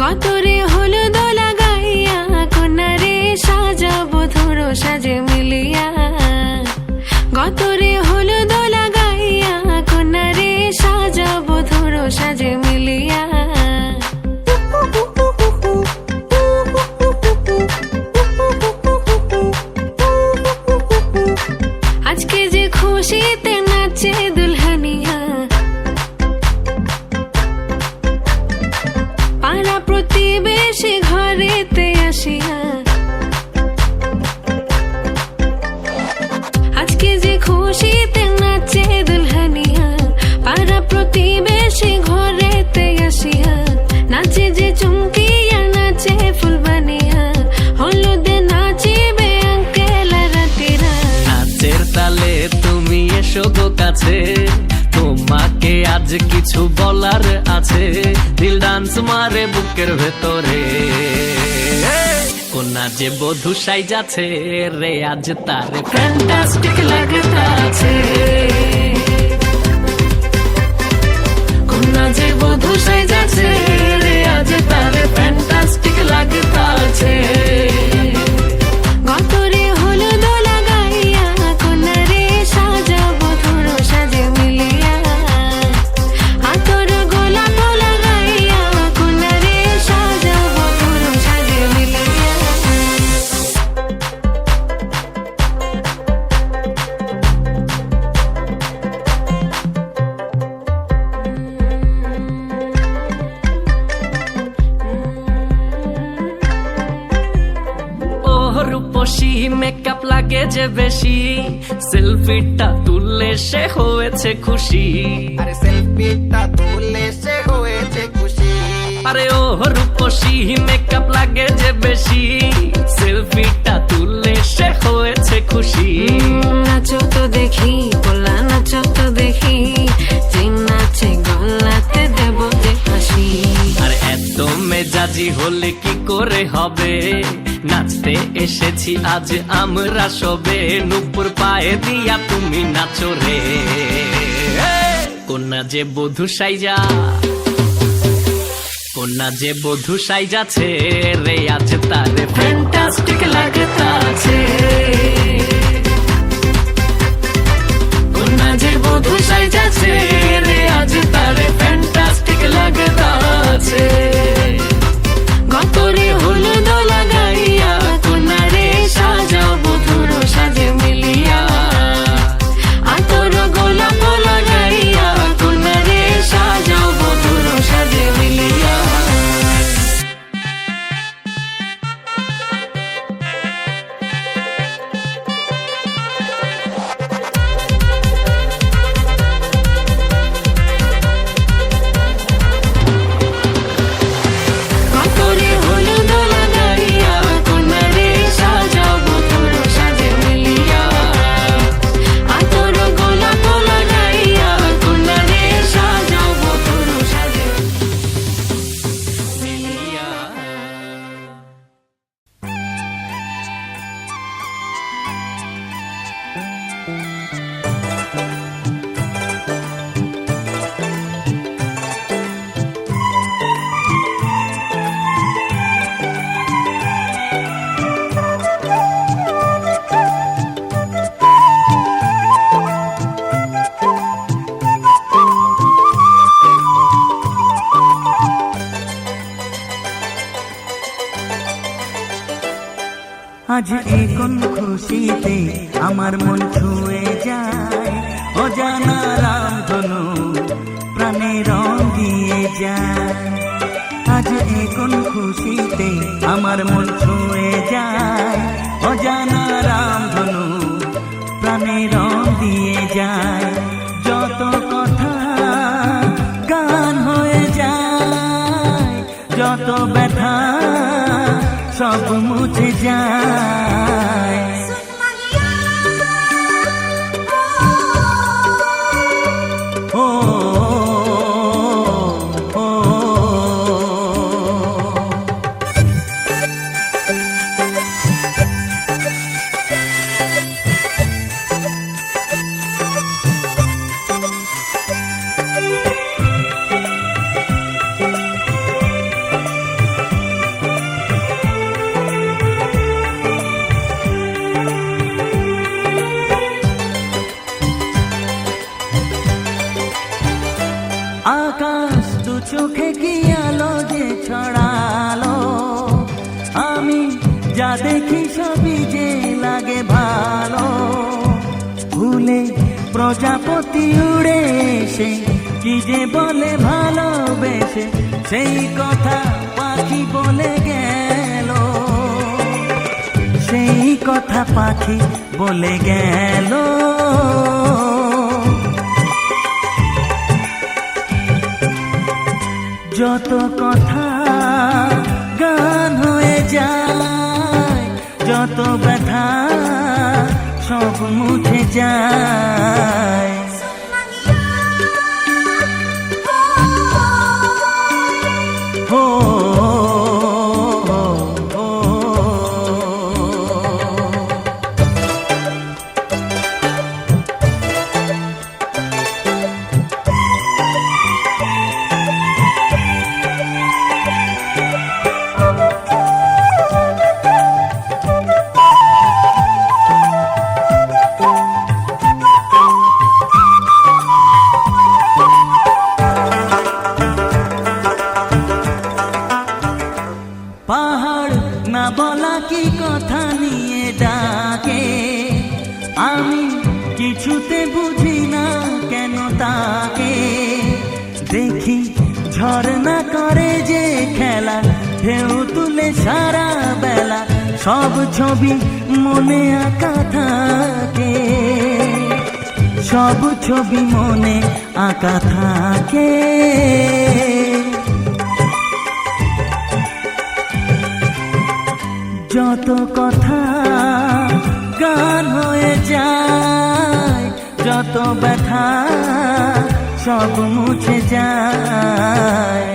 গতরে হলুদ লাগাইয়া কন্যারে সাজাবো ধরো সাজে মিলিয়া গতরে হলুদ লাগাইয়া কন্যারে সাজাবো ধরো সাজে মিলিয়া আজকে যে খুশিতে নাচে দুলহানিয়া পাড়া প্রতিবেশী ঘরেতে আসিয়া আজকে যে খুশিতে নাচে দুলহানিয়া পাড়া প্রতিবেশী ঘরেতে আসিয়া নাচে যে চুমকিয়া নাচে ফুলবানিয়া হলুদে নাচিবে আঙ্কেল রাতিরা নাচের তালে তুমি এসো গো কাছে তোমাকে আজ কিছু বলার আছে দিল ডান্স মারে বুকের ভেতরে কোনা যে বধূ সাইজাছে রে আজ তারে ফ্যান্টাস্টিক লাগতাছে কোনা যে বধূ সাইজাছে রে আজ তারে ফ্যান্টাস্টিক লাগতাছে গতরে হলুদ লাগাইয়া কন্যারে সাজাবো ধরো সাজে মিলিয়া আতর গোলাপ লাগাইয়া কন্যারে সাজাবো ধরো সাজে মিলিয়া রূপসী মেকআপ লাগে যে বেশি সেলফিটা তুললে সে হয়েছে খুশি আরে সেলফিটা তুললে সে হয়েছে খুশি আরে ও রূপসী মেকআপ লাগে যে বেশি সেলফিটা তুললে সে হয়েছে খুশি নাচো তো দেখি পোলা নাচো তো দেখি যে নাচে গলাতে দেব যে হাসি আর এত মেজাজি হলে কি করে হবে নাচতে এসেছি আজ আমরা সবে নুপুর পায়ে দিয়া তুমি নাচো রে কোনা যে বধূ সাইজা কোনা যে বধূ সাইজাছে রে আজ তারে ফ্যান্টাস্টিক লাগতাছে কোনা যে বধূ সাইজাছে রে আজ তারে ফ্যান্টাস্টিক লাগতাছে গতরে হলুদ লাগাইয়া কন্যারে সাজাবো ধরো সাজে মিলিয়া আতর গোলাপ লাগাইয়া কন্যারে সাজাবো ধরো সাজে মিলিয়া আজ এই কোন খুশিতে আমার মন ছুঁয়ে যায় অজানা রামধনু প্রাণে রং দিয়ে যায় আজ এই কোন খুশিতে আমার মন ছুঁয়ে যায় অজানা রামধনু প্রাণে রং দিয়ে যায় যত কথা গান হয়ে যায় যত ব্যথা সব মুছে যায় ও যে লাগে ভালো, ভুলে প্রজাপতি উড়ে এসে কি যে বলে ভালোবেসে, সেই কথা পাখি বলে গেল, সেই কথা পাখি বলে গেল। যত কথা গান হয়ে যায়, যত ব্যথা সব মুছে যায়। ও, পাহাড় না বলা কি কথা নিয়ে ডাকে, আমি কিছুতে বুঝি না কেন তাকে। দেখি ঝর্ণা করে যে খেলা, ঢেউ তুলে সারা বেলা, সব ছবি মনে আঁকা থাকে, সব ছবি মনে আঁকা থাকে। যত কথা গান হয়ে যায়, যত ব্যথা সব মুছে যায়।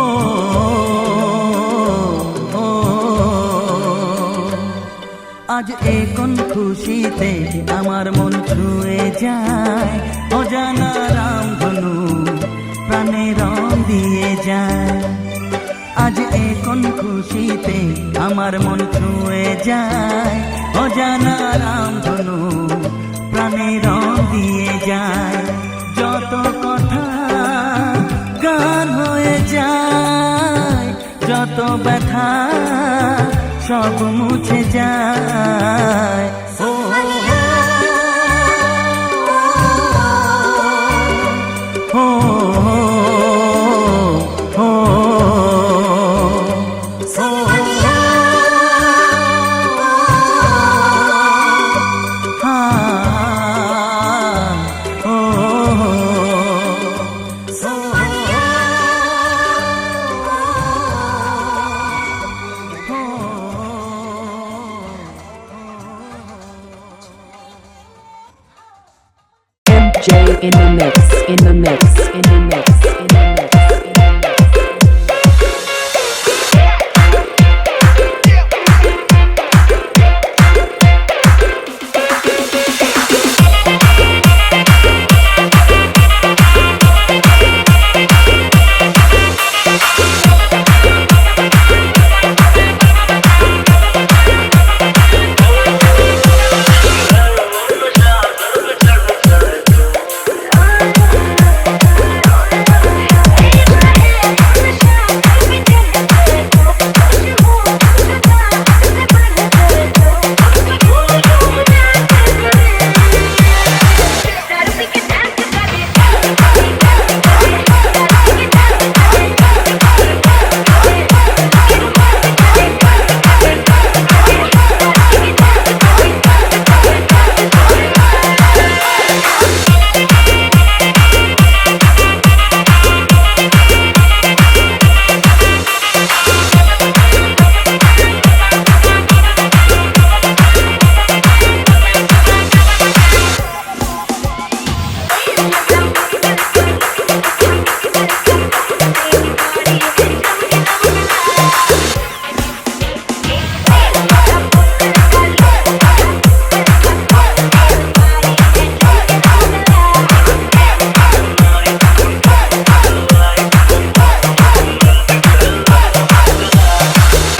ও, আজ এ কোন খুশিতে আমার মন ছুঁয়ে যায়, অজানা রামধনু প্রাণে রং দিয়ে যায়। আজ এ কোন খুশিতে আমার মন ছুঁয়ে যায়, অজানা রামধনু প্রাণে রং দিয়ে যায়। যত কথা গান হয়ে যায়, যত ব্যথা সব মুছে যায়। ও, ও, MJ in the mix, in the mix, in the mix, in the mix, in the mix.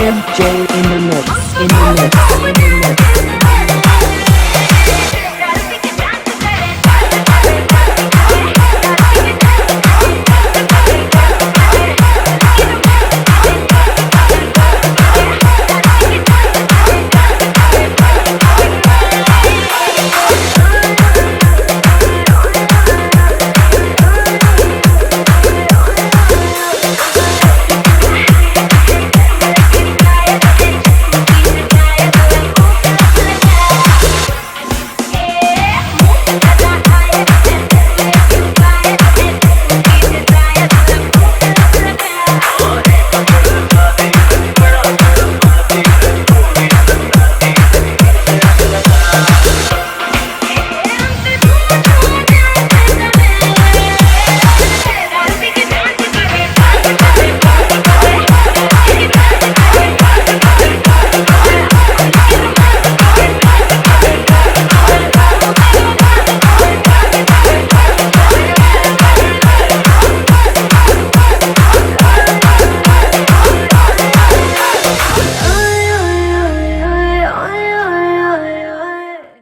MJ